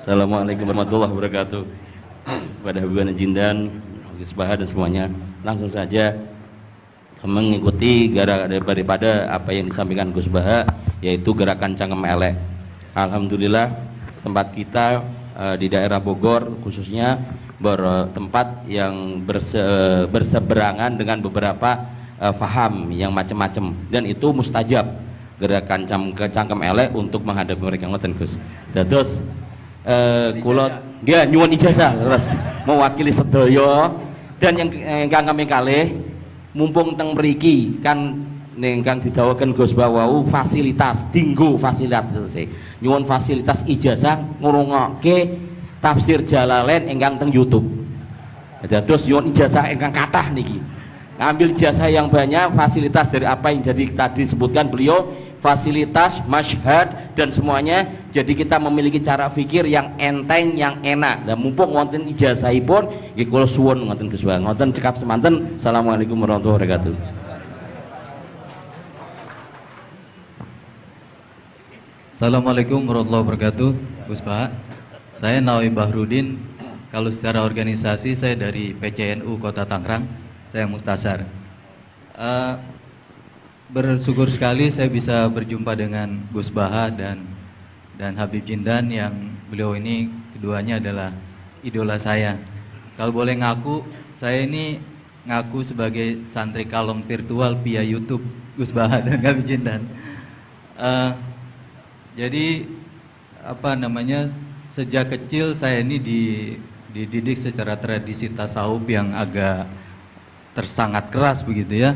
Assalamualaikum warahmatullahi wabarakatuh. Pada hubungan Jindan, Gus Baha dan semuanya, langsung saja mengikuti daripada apa yang disampaikan Gus Baha, yaitu gerakan cangkem elek. Alhamdulillah tempat kita di daerah Bogor khususnya bertempat yang berseberangan dengan beberapa faham yang macam-macam, dan itu mustajab gerakan cangkem elek untuk menghadapi mereka ngoten Gus. Terus kulot dia nyuwun ijazah terus mewakili sedaya, dan yang kami kalih mumpung teng mriki kan ingkang didhawuhaken Gus Bawau fasilitas dinggo fasilitas nyuwun fasilitas ijazah ngrungokke tafsir Jalalain ingkang teng YouTube. Terus nyuwun ijazah ingkang kathah niki. Ngambil ijazah yang banyak, fasilitas dari apa yang jadi tadi disebutkan beliau, fasilitas, masyhad dan semuanya. Jadi kita memiliki cara fikir yang enteng, yang enak. Dan mumpung wonten ijazahipun nggih kula suwun ngoten Gus Bang. Ngoten cekap semanten. Assalamualaikum warahmatullahi wabarakatuh. Assalamualaikum warahmatullahi wabarakatuh. Gus Baha, saya Nawawi Bahrudin. Kalau secara organisasi saya dari PCNU Kota Tangerang. Saya Mustasar. Bersyukur sekali saya bisa berjumpa dengan Gus Baha dan Habib Jindan, yang beliau ini keduanya adalah idola saya. Kalau boleh ngaku, saya ini ngaku sebagai santri kalong virtual via YouTube Gus Baha dan Habib Jindan. Jadi sejak kecil saya ini dididik secara tradisi tasawuf yang agak sangat keras begitu ya.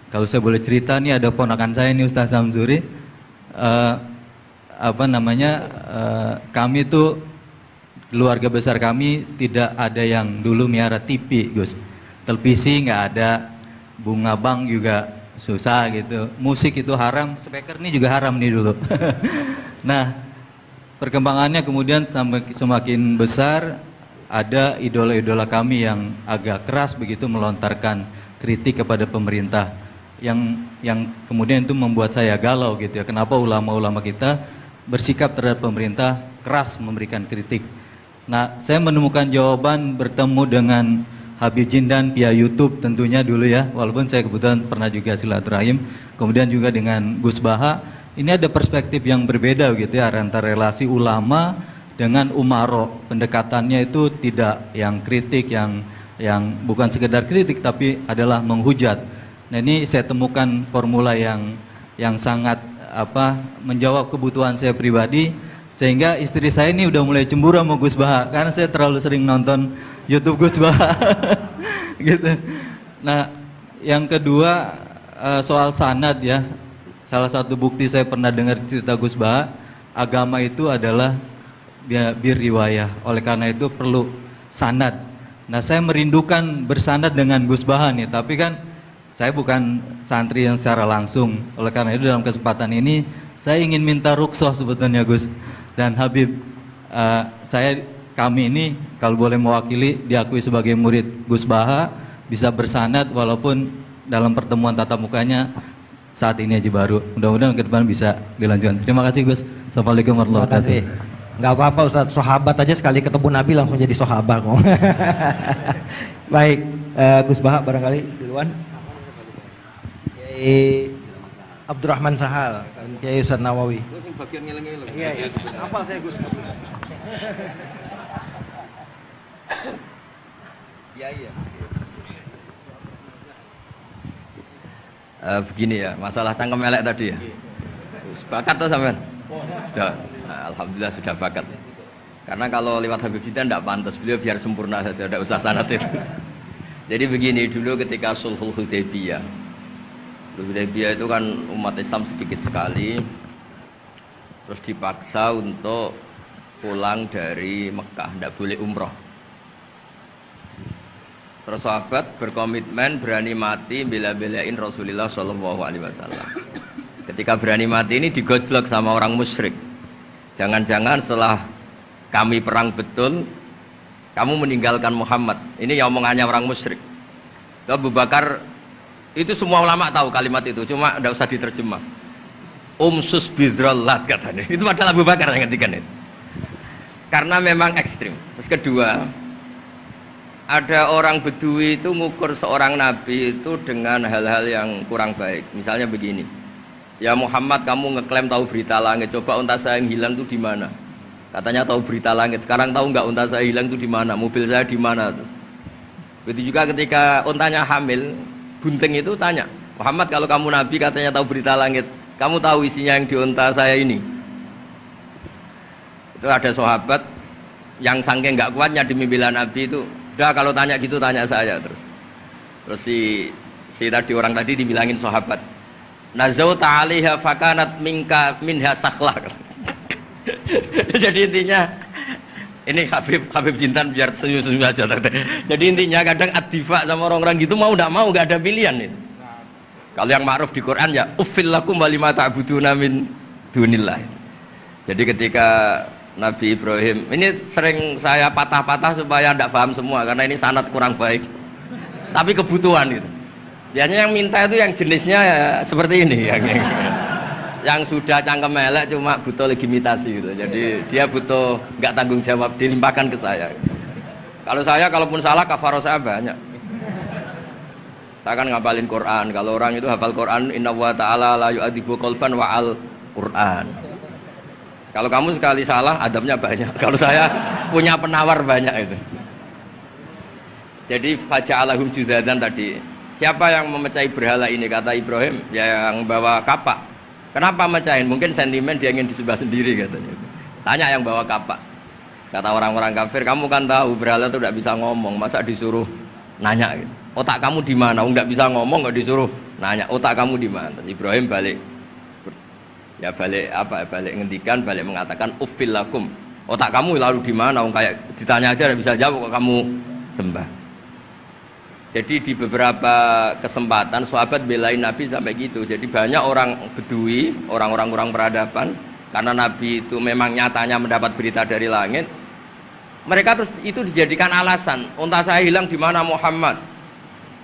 Kalau saya boleh cerita nih, ada ponakan saya nih Ustaz Samsuri, kami tuh keluarga besar kami tidak ada yang dulu miara TV Gus, televisi nggak ada, bunga bank juga susah gitu, musik itu haram, speaker nih juga haram nih dulu. Nah perkembangannya kemudian semakin besar, ada idola-idola kami yang agak keras begitu melontarkan kritik kepada pemerintah, yang kemudian itu membuat saya galau gitu ya. Kenapa ulama-ulama kita bersikap terhadap pemerintah keras memberikan kritik? Nah, saya menemukan jawaban bertemu dengan Habib Jindan via YouTube tentunya dulu ya, walaupun saya kebetulan pernah juga silaturahim, kemudian juga dengan Gus Baha. Ini ada perspektif yang berbeda gitu ya, antara relasi ulama dengan umaro. Pendekatannya itu tidak yang kritik, yang bukan sekedar kritik tapi adalah menghujat. Nah ini saya temukan formula yang sangat menjawab kebutuhan saya pribadi, sehingga istri saya ini udah mulai cemburu sama Gus Baha karena saya terlalu sering nonton YouTube Gus Baha. Gitu. Nah yang kedua soal sanad ya, salah satu bukti saya pernah dengar cerita Gus Baha, agama itu adalah riwayah, oleh karena itu perlu sanad. Nah saya merindukan bersanad dengan Gus Baha nih, tapi kan saya bukan santri yang secara langsung, oleh karena itu dalam kesempatan ini saya ingin minta rukhsah sebetulnya Gus dan Habib, kami ini kalau boleh mewakili diakui sebagai murid Gus Baha, bisa bersanad walaupun dalam pertemuan tatap mukanya saat ini aja baru. Mudah-mudahan ke depan bisa dilanjutkan. Terima kasih Gus. Assalamualaikum warahmatullahi wabarakatuh. Nggak apa-apa Ustaz, sahabat aja sekali ketemu Nabi langsung jadi sahabat kok. Baik, Gus Baha barangkali duluan. Kiai Abdurrahman Sahal, Kiai Ustaz Nawawi. Iya, apa saya Gus? Iya. Begini ya, masalah cangkem elek tadi ya. Sepakat tuh sampean? Sudah. Nah, alhamdulillah sudah bakat. Karena kalau lewat Habib Jindan tidak pantas, beliau biar sempurna saja, tidak usah sanad itu. Jadi begini, dulu ketika Sulhul Hudaybiyah itu kan umat Islam sedikit sekali, terus dipaksa untuk pulang dari Mekah, tidak boleh umroh. Terus sahabat berkomitmen berani mati bela-belain Rasulullah SAW. Ketika berani mati ini digojlok sama orang musyrik. Jangan-jangan setelah kami perang betul, kamu meninggalkan Muhammad. Ini yang omongannya orang musyrik. Abu Bakar, itu semua ulama tahu kalimat itu, cuma tidak usah diterjemah. Umsus bidrollat katanya. Itu padahal Abu Bakar yang ngertikan itu. karena memang ekstrim. Terus kedua, ada orang Bedui itu ngukur seorang nabi itu dengan hal-hal yang kurang baik. Misalnya begini, ya Muhammad, kamu ngeklaim tahu berita langit, coba unta saya yang hilang itu di mana? Katanya tahu berita langit, sekarang tahu nggak unta saya hilang itu di mana? Mobil saya di mana tuh? Begitu juga ketika untanya hamil, bunting itu tanya, Muhammad, kalau kamu nabi katanya tahu berita langit, kamu tahu isinya yang di unta saya ini? Itu ada sahabat yang saking nggak kuatnya demi bela nabi itu, udah kalau tanya gitu tanya saya terus. Terus si tadi orang tadi dibilangin sahabat, nazauta 'alaiha fakanat minha sakhlah. Jadi intinya ini Habib Jintan biar senyum-senyum aja. Jadi intinya kadang ad-difa sama orang-orang gitu mau tidak mau nggak ada pilihan itu. Kalau yang ma'ruf di Quran ya uffil lakum wa lima ta'buduna min dunillah. Jadi ketika Nabi Ibrahim, ini sering saya patah-patah supaya tidak paham semua karena ini sanad kurang baik. Tapi kebutuhan gitu. Biasanya yang minta itu yang jenisnya ya seperti ini yang sudah cangkem elek cuma butuh legitimasi gitu. Jadi dia butuh nggak tanggung jawab, dilimpahkan ke saya. Kalau saya kalaupun salah kafaroh saya banyak. Saya kan ngapalin Quran. Kalau orang itu hafal Quran, inna wa ta'ala la yu'adzibu qalban wa al Quran. Kalau kamu sekali salah, adabnya banyak. Kalau saya punya penawar banyak itu. Jadi faja'alahum judadan tadi. Siapa yang memecahi berhala ini? Kata Ibrahim, ya yang bawa kapak. Kenapa mecahin? Mungkin sentimen dia ingin disembah sendiri katanya. Tanya yang bawa kapak. Kata orang-orang kafir, kamu kan tahu berhala itu tidak bisa ngomong, masa disuruh nanya gitu. Otak kamu di mana? Nggak bisa ngomong, nggak disuruh nanya. Otak kamu di mana? Ibrahim balik. Ya balik ngendikan, balik mengatakan uffil lakum. Otak kamu lalu di mana? Kayak ditanya aja tidak bisa jawab kok kamu sembah. Jadi di beberapa kesempatan sahabat belain Nabi sampai gitu. Jadi banyak orang Bedui, orang-orang peradaban, karena Nabi itu memang nyatanya mendapat berita dari langit. Mereka terus itu dijadikan alasan. Unta saya hilang di mana Muhammad?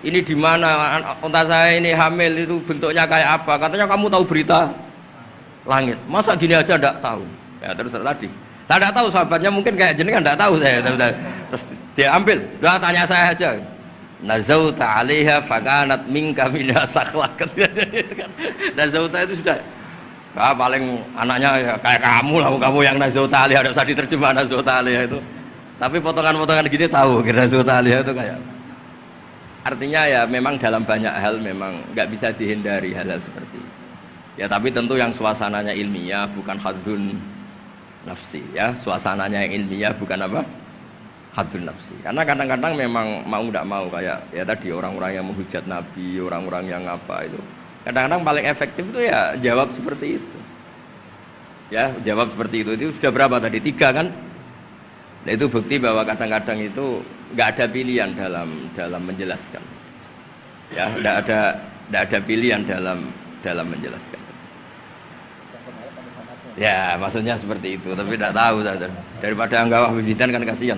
Ini di mana? Unta saya ini hamil, itu bentuknya kayak apa? Katanya kamu tahu berita langit, masa gini aja enggak tahu? Ya terus tadi saya enggak tahu, sahabatnya mungkin kayak jenengan enggak tahu saya. Terus dia ambil, udah tanya saya aja. Nazauta 'alaiha fakanat minka minha sakhlah. Nazauta itu sudah paling anaknya ya kayak kamu lah, kamu yang nazauta 'alaiha, enggak usah diterjemah nazauta 'alaiha itu. Tapi potongan-potongan gini tahu kira nazauta 'alaiha itu kayak. Artinya ya memang dalam banyak hal memang enggak bisa dihindari hal-hal seperti itu. Ya tapi tentu yang suasananya ilmiah, bukan hadun nafsi ya. Suasananya yang ilmiah bukan apa? Hadun nafsi. Karena kadang-kadang memang mau tidak mau kayak ya tadi orang-orang yang menghujat Nabi, orang-orang yang apa itu. Kadang-kadang paling efektif itu ya jawab seperti itu. Ya jawab seperti itu. Itu sudah berapa tadi? 3 kan? Nah itu bukti bahwa kadang-kadang itu nggak ada pilihan dalam menjelaskan. Ya nggak ada pilihan dalam menjelaskan. Ya maksudnya seperti itu, tapi tidak tahu saja. Daripada anggap bibitan kan kasihan.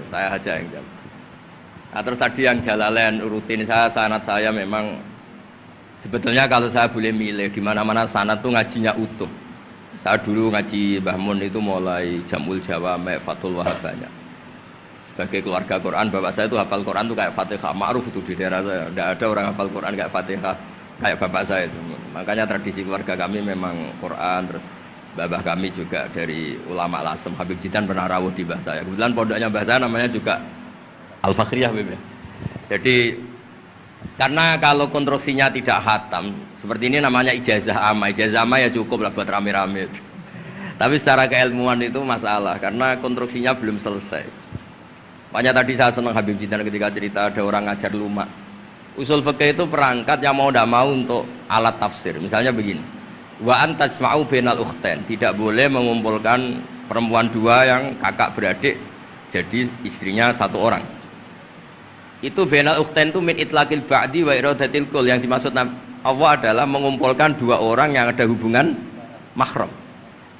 Saya aja yang jawab. Nah, terus tadi yang Jalalain rutin sanad saya memang sebetulnya kalau saya boleh milih di mana-mana sanad tuh ngajinya utuh. Saya dulu ngaji Mbah Mun itu mulai Jamul Jawami, Fathul Wahab banyak. Sebagai keluarga Quran, bapak saya itu hafal Quran tuh kayak Fatihah, ma'ruf itu di daerah saya. Tidak ada orang hafal Quran kayak Fatihah kayak bapak saya itu. Makanya tradisi keluarga kami memang Quran. Terus babah kami juga dari ulama Lasem, Habib Jidan pernah rawuh di mbah saya. Kebetulan pondoknya mbah saya namanya juga Al-Fakhriyah Habib ya. Jadi karena kalau konstruksinya tidak khatam seperti ini namanya ijazah amma. Ijazah amma ya cukup lah buat rame-rame. Tapi secara keilmuan itu masalah karena konstruksinya belum selesai. Makanya tadi saya senang Habib Jidan ketika cerita ada orang ngajar lumak. Usul fikih itu perangkat yang mau tidak mau untuk alat tafsir. Misalnya begini, wa antasma'u bainal ukhtain, tidak boleh mengumpulkan perempuan 2 yang kakak beradik jadi istrinya 1 orang. Itu bainal ukhtain itu min itlaqil ba'di wa iradatil kul. Yang dimaksud Allah adalah mengumpulkan 2 orang yang ada hubungan mahram.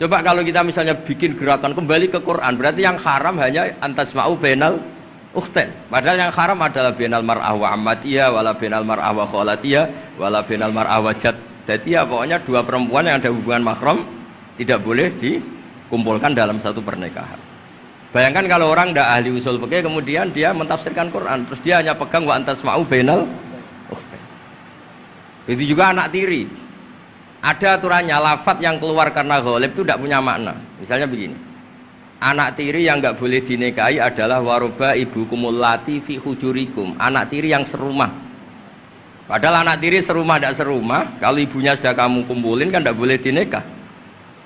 Coba kalau kita misalnya bikin gerakan kembali ke Quran, berarti yang haram hanya antasma'u bainal ukhtain. Padahal yang haram adalah bainal mar'ah wa ammatiyah wala bainal mar'ah wa khalatiyah wala bainal mar'ah wa jaddatiyah. Pokoknya 2 perempuan yang ada hubungan mahram tidak boleh dikumpulkan dalam satu pernikahan. Bayangkan kalau orang tidak ahli usul fikih kemudian dia mentafsirkan Quran, terus dia hanya pegang wa antasma'u bainal ukhtain. Itu juga anak tiri. Ada aturannya, lafadz yang keluar karena ghalib itu tidak punya makna. Misalnya begini, anak tiri yang nggak boleh dinikahi adalah waroba ibu kumulati fi hujurikum, anak tiri yang serumah. Padahal anak tiri serumah tidak serumah, kalau ibunya sudah kamu kumpulin kan tidak boleh dinikah.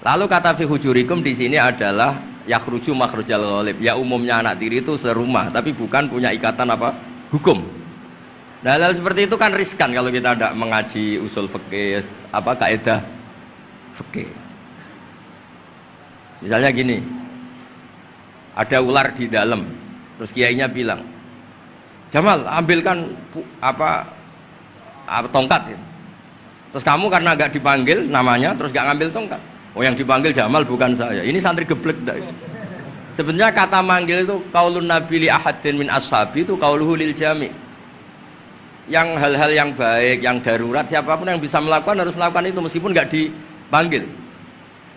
Lalu kata fi hujurikum di sini adalah yakhruju makhrujal ghalib. Ya umumnya anak tiri itu serumah, tapi bukan punya ikatan apa hukum. Nah, hal seperti itu kan riskan kalau kita tidak mengaji usul fikih, apa kaidah fikih. Misalnya gini, ada ular di dalam, terus kiainya bilang, Jamal ambilkan tongkat. Terus kamu karena nggak dipanggil namanya, terus nggak ngambil tongkat. Oh yang dipanggil Jamal bukan saya. Ini santri geblek dah. Sebenarnya kata manggil itu qaulun nabi li ahadin min ashabi itu qauluhu lil jami'. Yang hal-hal yang baik, yang darurat, siapapun yang bisa melakukan harus melakukan itu meskipun nggak dipanggil.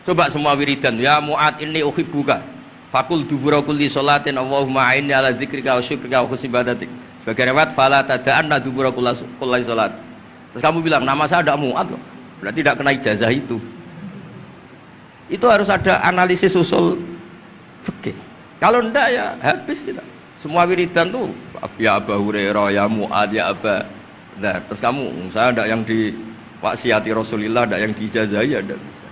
Coba semua wiridan, ya Mu'ad inni uhibbuka fakul dubura kulli sholatin Allahumma a'inni ala dzikrika wa syukrika wa husni ibadatik. Sebagai riwayat fala tada'anna dubura kulli sholat. Terus kamu bilang nama saya ada Mu'ad loh, berarti tidak kena ijazah itu. Itu harus ada analisis usul fikih. Kalau enggak ya habis kita. Semua wiridan tuh ya Abu Hurairah, ya Mu'ad, ya Aba. Nah, terus kamu, saya ada yang di waksiati Rasulullah, ada yang diijazahi, ya tidak bisa.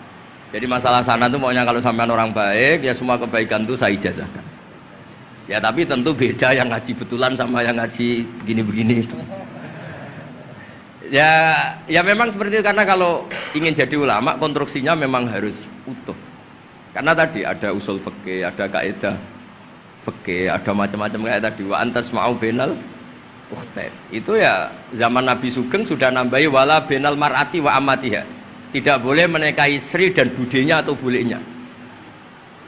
Jadi masalah sana tuh maunya kalau sampean orang baik, ya semua kebaikan tuh saya ijazahkan. Ya tapi tentu beda yang ngaji betulan sama yang ngaji begini-begini itu. Ya memang seperti itu, karena kalau ingin jadi ulama konstruksinya memang harus utuh. Karena tadi ada usul fikih, ada kaidah fikih, ada macam-macam kayak tadi wa antasma'u bainal ukhtain. Itu ya zaman Nabi Sugeng sudah nambahi wala bainal mar'ati wa amatiha. Tidak boleh menikahi Sri dan budenya atau bulenya.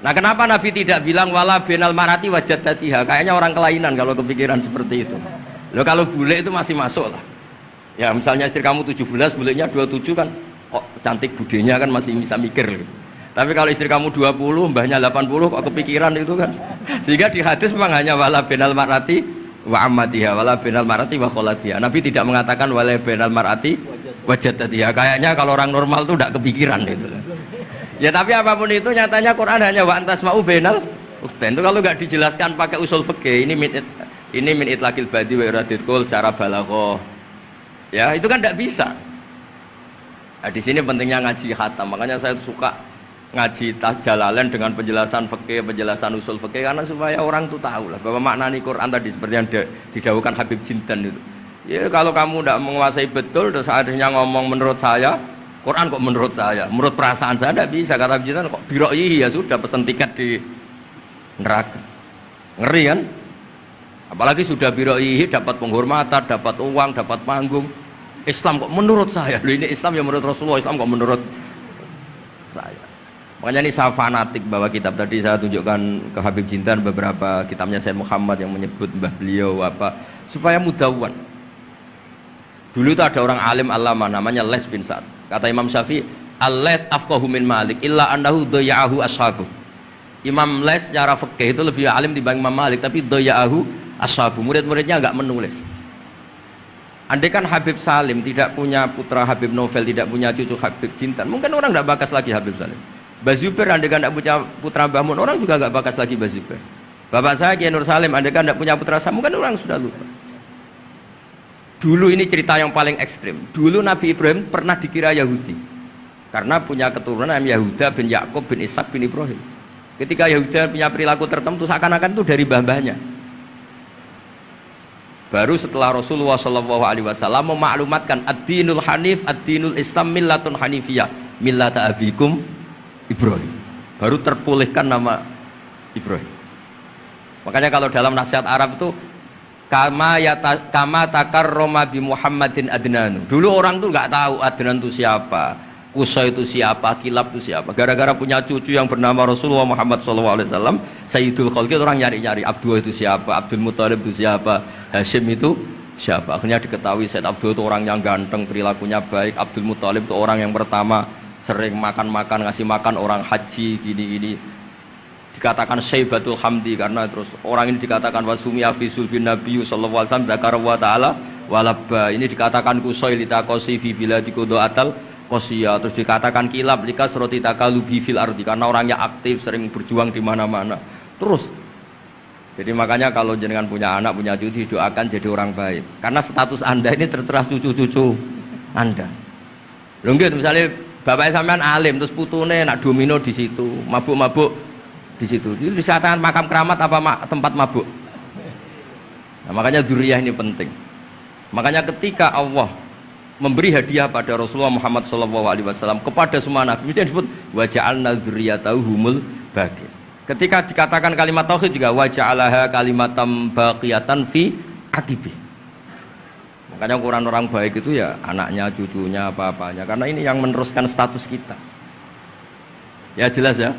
Nah, kenapa Nabi tidak bilang wala bainal mar'ati wa jaddatiha? Kayaknya orang kelainan kalau kepikiran seperti itu. Loh kalau bule itu masih masuk lah. Ya misalnya istri kamu 17, bulenya 27 kan kok cantik budenya kan masih bisa mikir gitu. Tapi kalau istri kamu 20, mbahnya 80 kok kepikiran itu kan. Sehingga di hadis memang hanya wala benal marati wa ammatiha, wala benal marati wa kholatiha. Nabi tidak mengatakan wala benal marati wa jaddatiha. Kayaknya kalau orang normal tuh tidak kepikiran itu. Ya tapi apapun itu nyatanya Quran hanya wa antasma'u benal ukhtain. Itu kalau nggak dijelaskan pakai usul fikih, ini min itlaqil badi wa iradil qul secara balaghah. Ya, itu kan tidak bisa. Nah, di sini pentingnya ngaji khatam. Makanya saya suka ngaji Jalalain dengan penjelasan fikih, penjelasan usul fikih, karena supaya orang itu tahu lah bahwa maknani Quran tadi seperti yang didahulukan Habib Jintan itu. Ya kalau kamu tidak menguasai betul, terus akhirnya ngomong menurut saya, Quran kok menurut saya, menurut perasaan saya tidak bisa. Kata Habib Jintan kok biroyi ya sudah pesan tiket di neraka. Ngeri kan? Apalagi sudah biroyi dapat penghormatan, dapat uang, dapat panggung. Islam kok menurut saya, loh ini Islam yang menurut Rasulullah, Islam kok menurut saya. Makanya ini saya fanatik bahwa kitab tadi saya tunjukkan ke Habib Jintan beberapa kitabnya Sayyid Muhammad yang menyebut mbah beliau apa supaya mudawan. Dulu itu ada orang alim alama namanya Les bin Sa'ad. Kata Imam Syafi'i, "Al-Les afqahu min Malik illa annahu daya'ahu ashabu." Imam Les secara fikih itu lebih alim dibanding Imam Malik, tapi daya'ahu ashabu. Murid-muridnya enggak menulis. Andai kan Habib Salim tidak punya putra Habib Novel, tidak punya cucu Habib Jintan, mungkin orang enggak bakas lagi Habib Salim. Bazuber andai kan tidak punya putra Mbah Mun, orang juga nggak bakas lagi Bazuber. Bapak saya Kiai Nur Salim andai kan tidak punya putra Samu, kan orang sudah lupa. Dulu ini cerita yang paling ekstrim. Dulu Nabi Ibrahim pernah dikira Yahudi karena punya keturunan Yahuda bin Yakub bin Ishak bin Ibrahim. Ketika Yahuda punya perilaku tertentu seakan-akan itu dari mbah-mbahnya. Baru setelah Rasulullah SAW memaklumatkan ad-dinul hanif, ad-dinul Islam millatun hanifiyah, millata abikum Ibrahim, baru terpulihkan nama Ibrahim. Makanya kalau dalam nasihat Arab itu kama takarroma bi Muhammadin adnanu. Dulu orang tuh nggak tahu Adnan itu siapa, Qusay itu siapa, Kilab itu siapa. Gara-gara punya cucu yang bernama Rasulullah Muhammad SAW, Sayyidul Khalqi, orang nyari-nyari Abdul itu siapa, Abdul Muthalib itu siapa, Hashim itu siapa. Akhirnya diketahui Sayyid Abdul itu orang yang ganteng, perilakunya baik. Abdul Muthalib itu orang yang pertama sering makan-makan, ngasih makan orang haji, gini-gini. dikatakan Syaibatul Hamdi karena terus orang ini dikatakan wasumia fi sulbin Nabi sallallahu alaihi wasallam dzakara wa ta'ala walabba, ini dikatakan kusoi litaqosi fi biladi qudaatal qosiyah, terus dikatakan kilab likas roti takalubi fil ardi karena orangnya aktif sering berjuang di mana-mana. Terus jadi makanya kalau jenengan punya anak punya cucu doakan jadi orang baik karena status Anda ini tertera cucu-cucu Anda. Lho nggih misalnya bapak sampean alim terus putune nak domino di situ, mabuk-mabuk di situ. Itu disatakan makam keramat apa tempat mabuk. Nah, makanya dzurriyyah ini penting. Makanya ketika Allah memberi hadiah pada Rasulullah Muhammad SAW kepada semua nabi, itu disebut wa ja'alna dzurriyyatahu humul baqin. Ketika dikatakan kalimat tauhid juga wa ja'alaha kalimatam baqiyatan fi aqibi. Makanya ukuran orang baik itu ya anaknya, cucunya, apa-apanya. Karena ini yang meneruskan status kita. Ya jelas ya.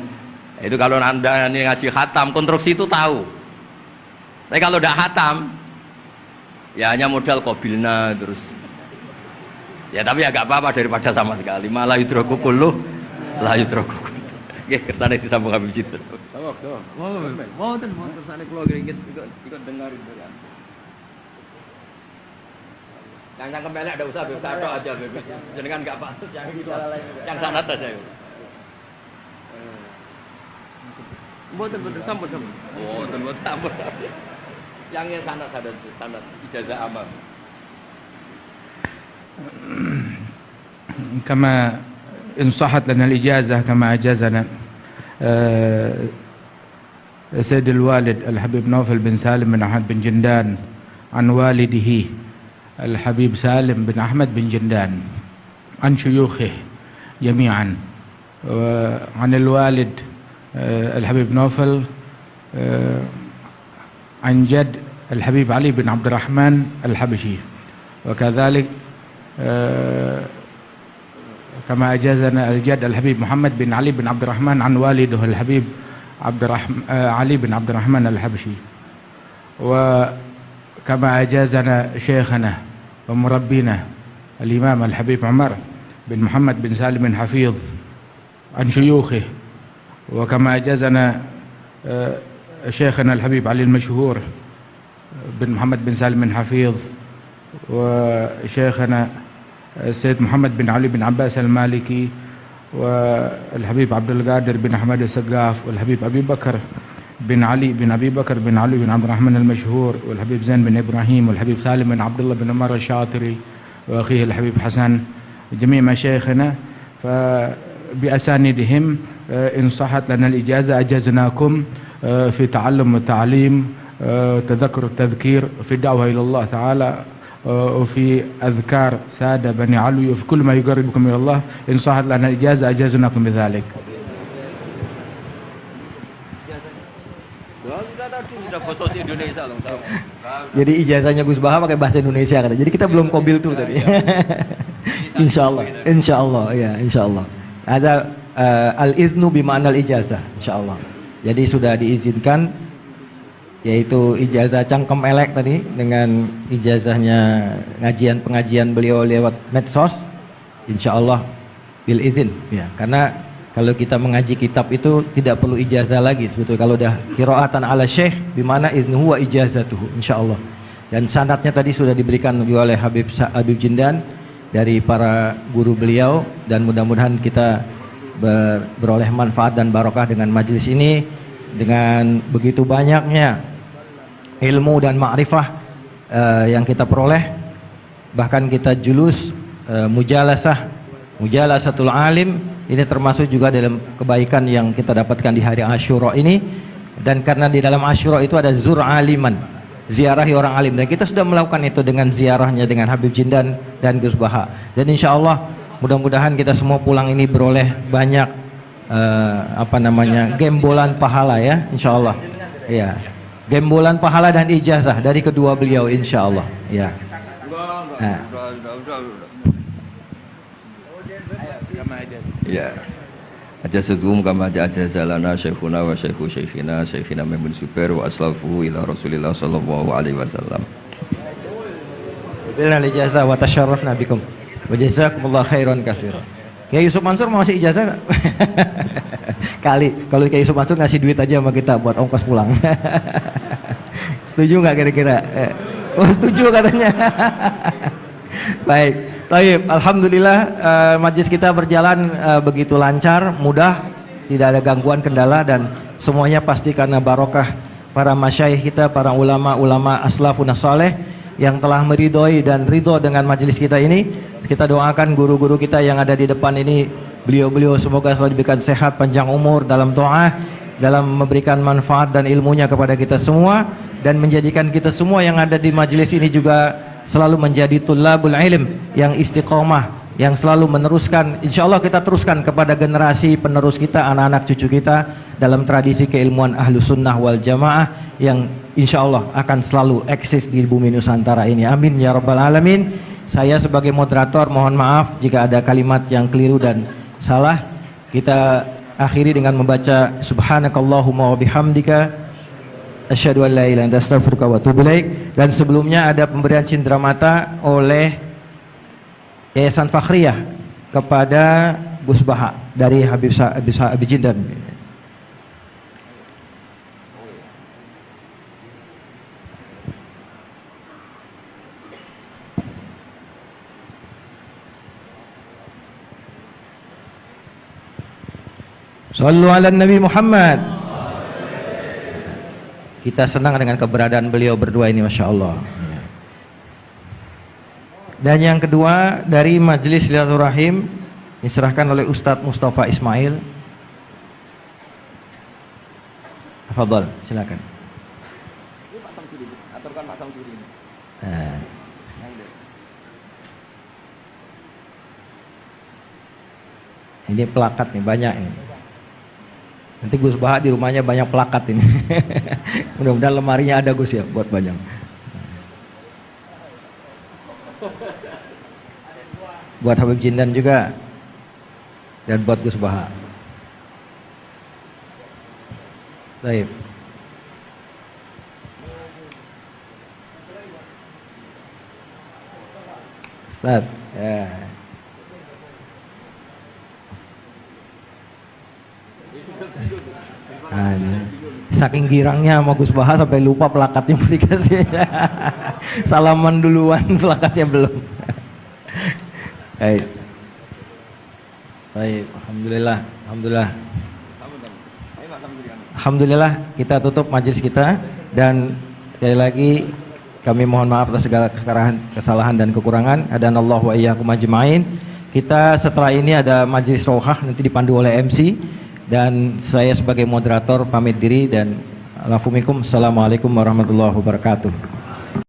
Itu kalau Anda ini ngaji khatam, konstruksi itu tahu. Tapi kalau tidak khatam, ya hanya modal qabilna terus. Ya tapi ya gak apa-apa daripada sama sekali. Malah yudraku kulluh, la yudraku kulluh. Nggih, kersane disambung Habib Jid. Mau kersane kula ngringit ikut dengarin kan. Yang kemelek enggak usah Habib Sato aja Habib. Jenengan enggak patut yang sanad aja. Mboten sampun. Mboten sampun. Yang sanad ijazah amal. كما إن صحت لنا الإجازة كما أجازنا سيد الوالد الحبيب نوفل بن سالم بن أحمد بن جندان عن والده الحبيب سالم بن أحمد بن جندان عن شيوخه جميعا عن الوالد الحبيب نوفل عن جد الحبيب علي بن عبد الرحمن الحبشي وكذلك كما أجازنا الجد الحبيب محمد بن علي بن عبد الرحمن عن والده الحبيب علي بن عبد الرحمن الحبشي وكما أجازنا شيخنا ومربينا الإمام الحبيب عمر بن محمد بن سالم بن حفيظ عن شيوخه وكما أجازنا شيخنا الحبيب علي المشهور بن محمد بن سالم بن حفيظ وشيخنا السيد محمد بن علي بن عباس المالكي والحبيب عبد القادر بن أحمد السقاف والحبيب أبي بكر بن علي بن أبي بكر بن علي بن عبد الرحمن المشهور والحبيب زين بن إبراهيم والحبيب سالم بن عبد الله بن عمر الشاطري وأخيه الحبيب حسن جميع مشايخنا فبأسانيدهم إن صحت لنا الإجازة أجزناكم في تعلم والتعليم تذكر التذكير في الدعوة إلى الله تعالى وفي أذكار سادة بني علوي وفي كل ما يقربكم إلى الله إن صحت لنا الإجازة أجازناكم بذلك. Jadi ijazahnya Gus Baha pakai bahasa Indonesia kata. Jadi kita belum kobil tuh tadi. Insya Allah, ya insya Allah. Ada al-iznu bima'na al-ijazah, insya Allah. Jadi sudah diizinkan, yaitu ijazah cangkem elek tadi dengan ijazahnya pengajian beliau lewat medsos, insya Allah bil izin, ya. Karena kalau kita mengaji kitab itu tidak perlu ijazah lagi sebetulnya kalau udah qiraatan ala syekh bimana iznuhu wa ijazatuhu, insya Allah. Dan sanadnya tadi sudah diberikan juga oleh Habib Jindan dari para guru beliau, dan mudah-mudahan kita beroleh manfaat dan barokah dengan majelis ini, dengan begitu banyaknya ilmu dan ma'rifah yang kita peroleh. Bahkan kita julus mujalasatul alim, ini termasuk juga dalam kebaikan yang kita dapatkan di hari Asyura ini. Dan karena di dalam Asyura itu ada zur aliman, ziarahi orang alim, dan kita sudah melakukan itu dengan ziarahnya dengan Habib Jindan dan Gus Baha. Dan insya Allah mudah-mudahan kita semua pulang ini beroleh banyak gembolan pahala, ya insya Allah, ya, gembolan pahala dan ijazah dari kedua beliau insya Allah, ya. Ya, ajazatuhum kama ajazalana syekhuna wa syekhu syekhina Maimun Zubair wa aslafuhu ila Rasulillah sallallahu alaihi wasallam. Bilal ijazah wa tasyarrafna bikum wa jazakumullah khairan katsiran. Ya Yusuf Mansur mau ngasih ijazah enggak? Kali kalau Kiai Yusuf Mansur ngasih duit aja sama kita buat ongkos pulang. Setuju nggak kira-kira? Oh setuju katanya. Baik, baik. Alhamdulillah majelis kita berjalan begitu lancar, mudah, tidak ada gangguan kendala dan semuanya pasti karena barokah para masyayikh kita, para ulama-ulama aslafun saleh yang telah meridhoi dan ridho dengan majelis kita ini. Kita doakan guru-guru kita yang ada di depan ini, beliau-beliau semoga selalu diberikan sehat, panjang umur dalam ta'ah, dalam memberikan manfaat dan ilmunya kepada kita semua, dan menjadikan kita semua yang ada di majelis ini juga selalu menjadi tulabul ilm yang istiqomah, yang selalu meneruskan, insya Allah kita teruskan kepada generasi penerus kita, anak-anak cucu kita dalam tradisi keilmuan Ahlus Sunnah wal Jamaah yang insya Allah akan selalu eksis di bumi Nusantara ini. Amin ya rabbal alamin. Saya sebagai moderator mohon maaf jika ada kalimat yang keliru dan salah. Kita akhiri dengan membaca subhanakallahumma wa bihamdika asyhadu an la ilaha illa anta astaghfiruka wa atubu ilaik. Dan sebelumnya ada pemberian cindera mata oleh Yayasan Fakhriyah kepada Gus Baha dari Habib Jindan. Sallu ala Nabi Muhammad. Kita senang dengan keberadaan beliau berdua ini, Masya Allah. Dan yang kedua dari Majelis Silaturahim diserahkan oleh Ustadz Mustafa Ismail. Tafadhol, silakan. Ini plakat nih banyak ini. Nanti Gus Baha di rumahnya banyak plakat ini. Mudah-mudahan lemarinya ada Gus ya buat banyak. Buat Habib Jindan juga dan buat Gus Baha. Baik. Ustaz, ya. Nah, saking girangnya sama Gus Baha sampai lupa plakatnya mesti kasih. Salaman duluan, plakatnya belum. Baik. Baik, alhamdulillah, alhamdulillah. Alhamdulillah kita tutup majelis kita dan sekali lagi kami mohon maaf atas segala kesalahan dan kekurangan. Adanallahu wa iyyakum ajmain. Kita setelah ini ada majelis rohah nanti dipandu oleh MC dan saya sebagai moderator pamit diri dan assalamualaikum warahmatullahi wabarakatuh.